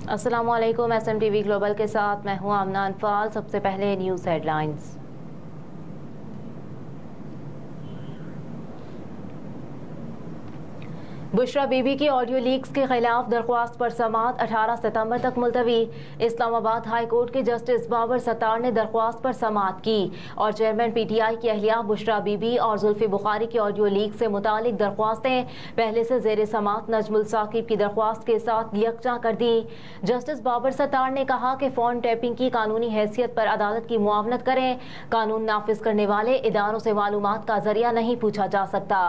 अस्सलामुअलैकुम। SMTV global के साथ मैं हूं आमना अनफाल। सबसे पहले न्यूज़ हेडलाइंस। बुशरा बीबी की ऑडियो लीक्स के खिलाफ दरख्वास्त पर समाअत 18 सितंबर तक मुलतवी। इस्लामाबाद हाई कोर्ट के जस्टिस बाबर सत्तार ने दरख्वास्त पर समाअत की और चेयरमैन PTI की अहलिया बुशरा बीबी और जुल्फी बुखारी की ऑडियो लीक से मुतालिक दरख्वास्तें पहले से जेर समाअत नजमुल साकिब की दरख्वास्त के साथ यकजा कर दी। जस्टिस बाबर सत्तार ने कहा कि फोन टैपिंग की कानूनी हैसियत पर अदालत की मुआवनत करें। कानून नाफिज करने वाले इदारों से मालूमात का जरिया नहीं पूछा जा सकता।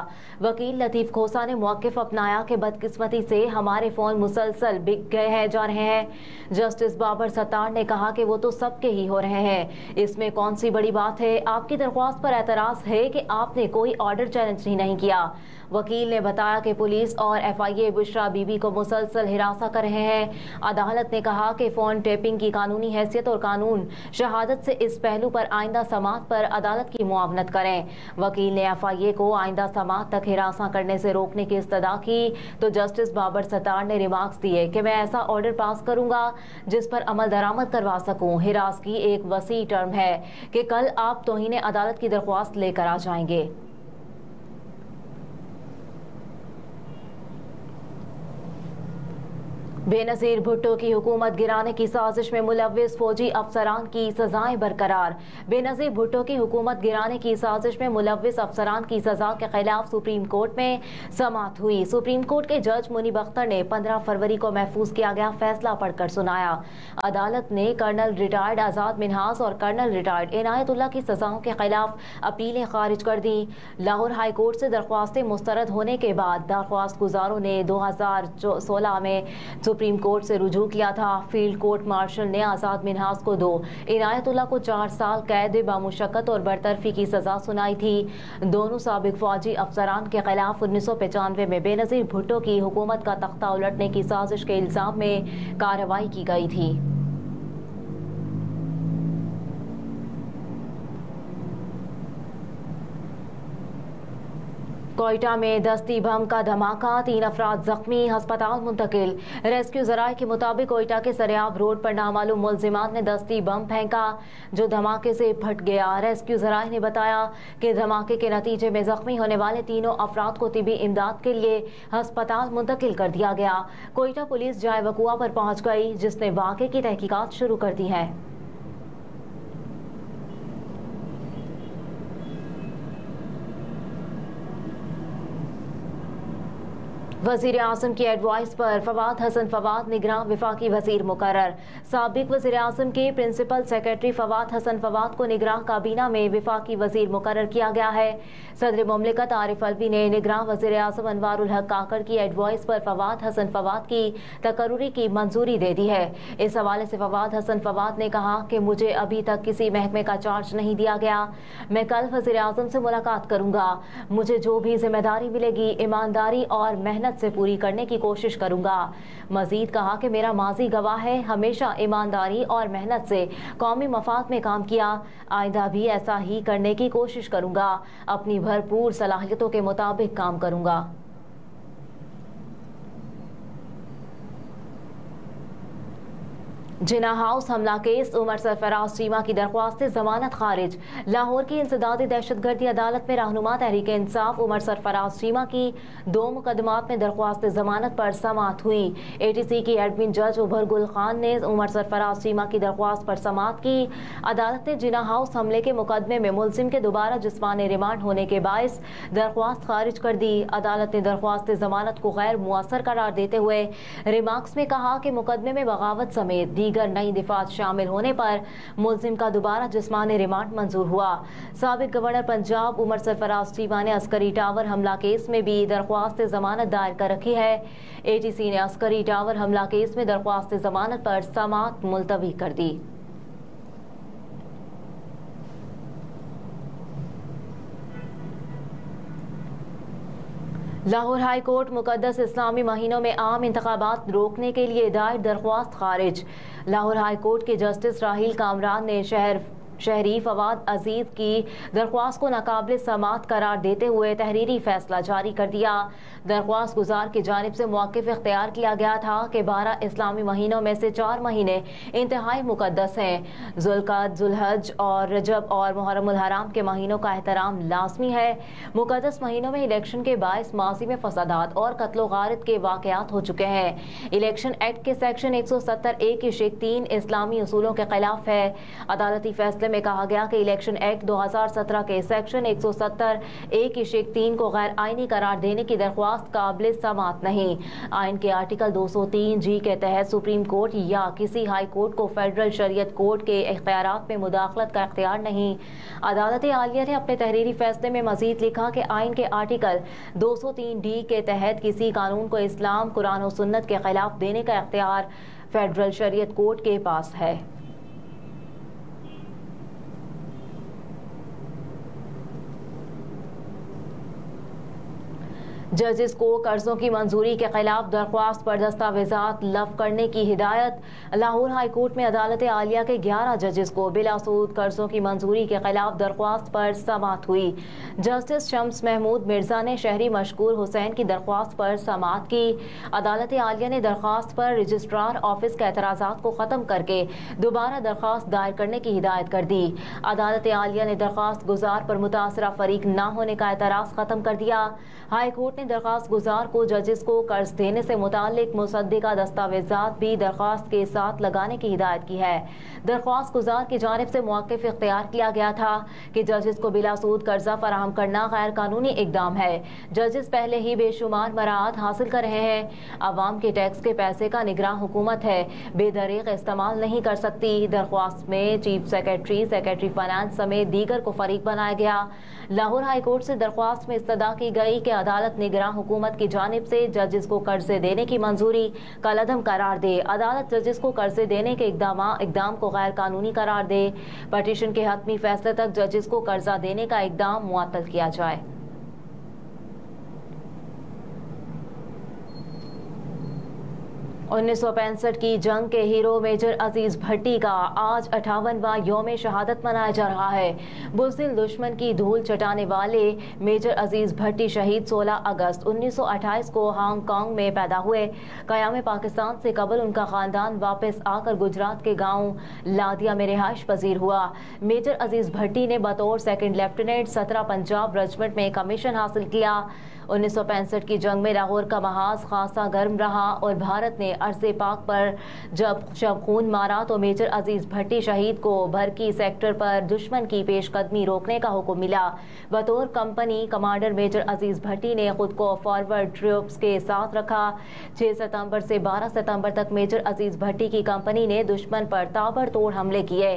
वकील लतीफ खोसा ने मौक़िफ़ अपनाया कि बदकिस्मती से हमारे फोन मुसलसल बिक गए जा रहे हैं। जस्टिस बाबर सत्तार ने कहा कि वो तो सबके ही हो रहे हैं, इसमें कौन सी बड़ी बात है। आपकी दरख्वास्त पर एतराज़ है कि आपने कोई ऑर्डर चैलेंज नहीं किया। वकील ने बताया कि पुलिस और FIA बुशरा बीबी को मुसलसल हिरासा कर रहे हैं। अदालत ने कहा कि फोन टेपिंग की कानूनी हैसियत और कानून शहादत से इस पहलू पर आइंदा समाअत पर अदालत की मुआवनत करें। वकील ने FIA को आइंदा समाअत तक हिरासा करने से रोकने की इस्तदा की तो जस्टिस बाबर सत्तार ने रिमार्क्स दिए कि मैं ऐसा ऑर्डर पास करूंगा जिस पर अमल दरामद करवा सकूं। हिरासगी एक वसी टर्म है कि कल आप तौहीन अदालत की दरख्वास्त लेकर आ जाएंगे। बेनज़ीर भुट्टो की हुकूमत गिराने की साजिश में मुलव्विस फौजी अफसरान की सजाएं बरकरार। बेनज़ीर भुट्टो की हुकूमत गिराने की साजिश में मुलव्विस अफसरान की सजा के खिलाफ सुप्रीम कोर्ट में समाअत हुई। सुप्रीम कोर्ट के जज मुनीब अख्तर ने 15 फरवरी को महफूज किया गया फैसला पढ़कर सुनाया। अदालत ने कर्नल रिटायर्ड आज़ाद मिन्हास और कर्नल रिटायर्ड इनायतुल्लाह की सजाओं के खिलाफ अपीलें खारिज कर दी। लाहौर हाई कोर्ट से दरख्वास्तें मुस्तरद होने के बाद दरख्वास्त गुजारों ने 2016 में सुप्रीम कोर्ट से रुजू किया था। फील्ड कोर्ट मार्शल ने आज़ाद मिन्हास को 2, इनायतुल्लाह को 4 साल कैद बामुशक्कत और बरतरफी की सजा सुनाई थी। दोनों साबिक फौजी अफसरान के खिलाफ 1995 में बेनज़ीर भुट्टो की हुकूमत का तख्ता उलटने की साजिश के इल्जाम में कार्रवाई की गई थी। कोयटा में दस्ती बम का धमाका, 3 अफराद जख्मी, अस्पताल मुंतकिल। रेस्क्यू जराये के मुताबिक कोयटा के सरियाब रोड पर नामालूम मुलजिमान ने दस्ती बम फेंका जो धमाके से फट गया। रेस्क्यू जराये ने बताया कि धमाके के नतीजे में जख्मी होने वाले तीनों अफराद को तिबी इमदाद के लिए अस्पताल मुंतकिल कर दिया गया। कोयटा पुलिस जाए वकुआ पर पहुंच गई जिसने वाक़े की तहकीकात शुरू कर दी है। वज़ीर आज़म की एडवाइस पर फवाद हसन फवाद निगरान वफाकी वज़ीर मुकर्रर। साबिक वज़ीर आज़म के प्रिंसिपल सेक्रेटरी फवाद हसन फवाद को निगरान काबीना में वफाकी वज़ीर मुकर्रर किया गया है। सदर मुमलिकत आरिफ अलवी ने निगरान वज़ीर आज़म अनवारुल हक काकड़ की एडवाइस पर फवाद हसन फवाद की तकर्रुरी की मंजूरी दे दी है। इस हवाले से फवाद हसन फवाद ने कहा कि मुझे अभी तक किसी महकमे का चार्ज नहीं दिया गया। मैं कल वज़ीर आज़म से मुलाकात करूँगा। मुझे जो भी जिम्मेदारी मिलेगी ईमानदारी और मेहनत से पूरी करने की कोशिश करूंगा। मजीद कहा कि मेरा माजी गवाह है, हमेशा ईमानदारी और मेहनत से कौमी मफाद में काम किया। आइंदा भी ऐसा ही करने की कोशिश करूंगा। अपनी भरपूर सलाहियतों के मुताबिक काम करूंगा। जिना हाउस हमला केस, उमर सरफराज चीमा की दरख्वास्त जमानत खारिज। लाहौर की इंसदादी दहशतगर्दी अदालत में रहनुमा तहरीक इंसाफ उमर सरफराज चीमा की 2 मुकदमात में दरख्वास्त जमानत पर समाअत हुई। ATC की एडमिन जज उबर गुल खान ने उमर सरफराज चीमा की दरख्वास्त पर समाअत की। अदालत ने जिना हाउस हमले के मुकदमे में मुलजिम के दोबारा जिस्मानी रिमांड होने के बायस दरख्वास्त खारिज कर दी। अदालत ने दरख्वास्त जमानत को गैर मुअस्सर करार देते हुए रिमार्क्स में कहा कि मुकदमे में बगावत समेत दीगर नई दिफात शामिल होने पर मुलजिम का दोबारा जिस्मानी रिमांड मंजूर हुआ। साबिक गवर्नर पंजाब उमर सरफराज चीमा ने अस्करी टावर हमला केस में भी दरख्वास्त जमानत दायर कर रखी है। ATC ने अस्करी टावर हमला केस में दरख्वास्त जमानत पर समाअत मुलतवी कर दी। लाहौर हाई कोर्ट मुकद्दस इस्लामी महीनों में आम इंतखाबात रोकने के लिए दायर दरख्वास्त खारिज। लाहौर हाई कोर्ट के जस्टिस राहील कामरान ने शहरी फवाद अजीज की दरख्वास्त को नाकाबिल समाअत करार देते हुए तहरीरी फैसला जारी कर दिया। दरख्वास्त गुजार की जानिब से मौक़िफ़ इख्तियार किया गया था कि 12 इस्लामी महीनों में से 4 महीने इंतहाई मुक़द्दस हैं। ज़ुल्क़ाद, ज़ुल्हज और रजब और मुहर्रमुल हराम के महीनों का एहतराम लाज़मी है। मुक़द्दस महीनों में इलेक्शन के बाइस माजी में फसादात और कत्लो गारत के वाक़यात हो चुके हैं। इलेक्शन एक्ट के सेक्शन 170A की शेख 3 इस्लामी उसूलों के खिलाफ है। अदालती फैसले में कहा गया कि इलेक्शन एक्ट 2017 के सेक्शन 170A की शेख 3 को गैर आइनी करार देने की दरख्वास्त काबिल समाअत नहीं। आइन के आर्टिकल 203G के तहत सुप्रीम कोर्ट या किसी हाई कोर्ट को फेडरल शरीयत कोर्ट के इख्तियारात में मुदाखलत का इख्तियार नहीं। अदालत आलिया ने अपने तहरीरी फैसले में मजीद लिखा कि आइन के आर्टिकल 203D के तहत किसी कानून को इस्लाम, कुरान और सुन्नत के खिलाफ देने का इख्तियार फेडरल शरीयत कोर्ट के पास है। जजेस को कर्जों की मंजूरी के खिलाफ दरख्वास्त पर दस्तावेजात लफ करने की हिदायत। लाहौर हाई कोर्ट में अदालत आलिया के 11 जजेस को बिलासूद कर्जों की मंजूरी के खिलाफ दरख्वास्त पर समाअत हुई। जस्टिस शम्स महमूद मिर्जा ने शहरी मशकूर हुसैन की दरख्वास्त पर समाअत की। अदालत आलिया ने दरख्वास्त पर रजिस्ट्रार ऑफिस के एतराज़ात को ख़त्म करके दोबारा दरख्वास्त दायर करने की हिदायत कर दी। अदालत आलिया ने दरख्वास्त गुजार पर मुतासरा फरीक न होने का एतराज़ ख़त्म कर दिया। हाई कोर्ट ने दरख्वास्त गुजार को जजेस को कर्ज देने से मुताल्लिक मुसद्दिका दस्तावेजात भी दरख्वास्त के साथ लगाने की हिदायत की है। दरख्वास्त गुजार की जानिब से मौक़िफ़ इख्तियार किया गया था कि जजेस को बिलासूद कर्जा फराहम करना गैर कानूनी इक़दाम है। जजेस पहले ही बेशुमार मराहत हासिल कर रहे हैं। अवाम के टैक्स के पैसे का निगरान हुकूमत है, बेदरीग इस्तेमाल नहीं कर सकती। दरख्वास्त में चीफ सेक्रेटरी, सेक्रेटरी फाइनेंस समेत दीगर को फरीक बनाया गया। लाहौर हाई कोर्ट से दरख्वास्त में इस्तदा की गई कि अदालत निगरान हुकूमत की जानिब से जजेस को कर्जे देने की मंजूरी कलअदम करार दे। अदालत जजेस को कर्जे देने के इक़दाम को गैर कानूनी करार दे। पटिशन के हतमी फैसले तक जजेस को कर्जा देने का इक़दाम मुअत्तल किया जाए। 1965 की जंग के हीरो मेजर अजीज भट्टी का आज 58वां यौम शहादत मनाया जा रहा है। बुज़दिल दुश्मन की धूल चटाने वाले मेजर अजीज भट्टी शहीद 16 अगस्त 1928 को हांगकांग में पैदा हुए। क़याम पाकिस्तान से कबल उनका ख़ानदान वापस आकर गुजरात के गांव लादिया में रिहाइश पजीर हुआ। मेजर अजीज भट्टी ने बतौर सेकंड लेफ्टिनेंट 17 पंजाब रेजिमेंट में कमीशन हासिल किया। 1965 की जंग में लाहौर का महाज खासा गर्म रहा और भारत ने अर्ज़े पाक पर जब खून मारा तो मेजर अजीज भट्टी शहीद को भरकी सेक्टर पर दुश्मन की पेशकदमी रोकने का हुक्म मिला। बतौर कंपनी कमांडर मेजर अजीज भट्टी ने खुद को फॉरवर्ड ट्रूप्स के साथ रखा। 6 सितंबर से 12 सितंबर तक मेजर अजीज भट्टी की कंपनी ने दुश्मन पर ताबड़तोड़ हमले किए।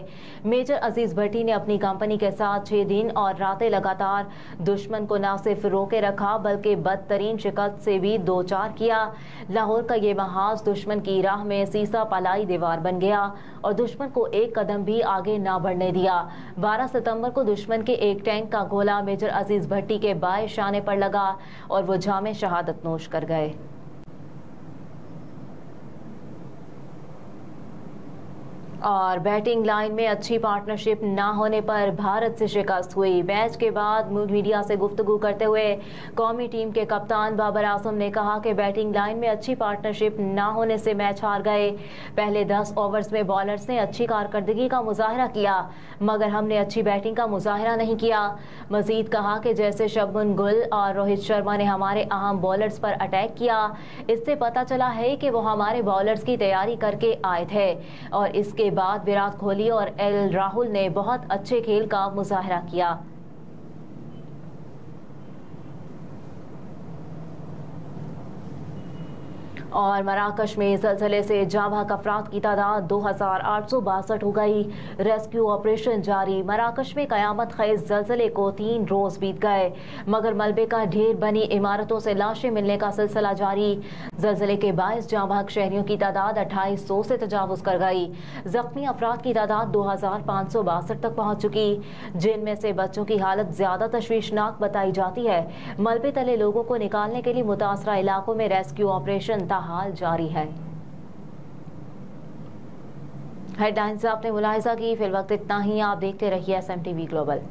मेजर अजीज भट्टी ने अपनी कंपनी के साथ 6 दिन और रातें लगातार दुश्मन को न सिर्फ रोके रखा बल्कि बदतरीन शिकस्त से भी दो चार किया। लाहौर का ये महाज दुश्मन की राह में सीसा पलाई दीवार बन गया और दुश्मन को एक कदम भी आगे ना बढ़ने दिया। 12 सितंबर को दुश्मन के एक टैंक का गोला मेजर अजीज भट्टी के बाएं शाने पर लगा और वो जामे शहादत नोश कर गए। और बैटिंग लाइन में अच्छी पार्टनरशिप ना होने पर भारत से शिकस्त हुई। मैच के बाद मीडिया से गुफ्तगू करते हुए कौमी टीम के कप्तान बाबर आजम ने कहा कि बैटिंग लाइन में अच्छी पार्टनरशिप ना होने से मैच हार गए। पहले 10 ओवर्स में बॉलर्स ने अच्छी कारकर्दगी का मुजाहरा किया मगर हमने अच्छी बैटिंग का मुजाहरा नहीं किया। मजीद कहा कि जैसे शबनुम गिल और रोहित शर्मा ने हमारे अहम बॉलर्स पर अटैक किया, इससे पता चला है कि वो हमारे बॉलर्स की तैयारी करके आए थे और इसके बाद विराट कोहली और एल राहुल ने बहुत अच्छे खेल का मुजाहरा किया। और मराकश में ज़लज़ले से जाँ बहक अफराद की तादाद 2862 हो गई। रेस्क्यू ऑपरेशन जारी। मराकश में क़यामत ख़ेज़ ज़लज़ले को 3 रोज़ बीत गए मगर मलबे का ढेर बनी इमारतों से लाशें मिलने का सिलसिला जारी। ज़लज़ले के बायस जाँ बहक शहरियों की तादाद 2800 से तजावुज़ कर गई। ज़ख्मी अफराद की तादाद 2562 तक पहुँच चुकी, जिनमें से बच्चों की हालत ज़्यादा तशवीशनाक बताई जाती है। मलबे तले लोगों को निकालने के लिए मुतासरा इलाकों में रेस्क्यू ऑपरेशन हाल जारी है। हेडलाइंस आपने मुलाहिजा की। फिर वक्त इतना ही। आप देखते रहिए SMTV ग्लोबल।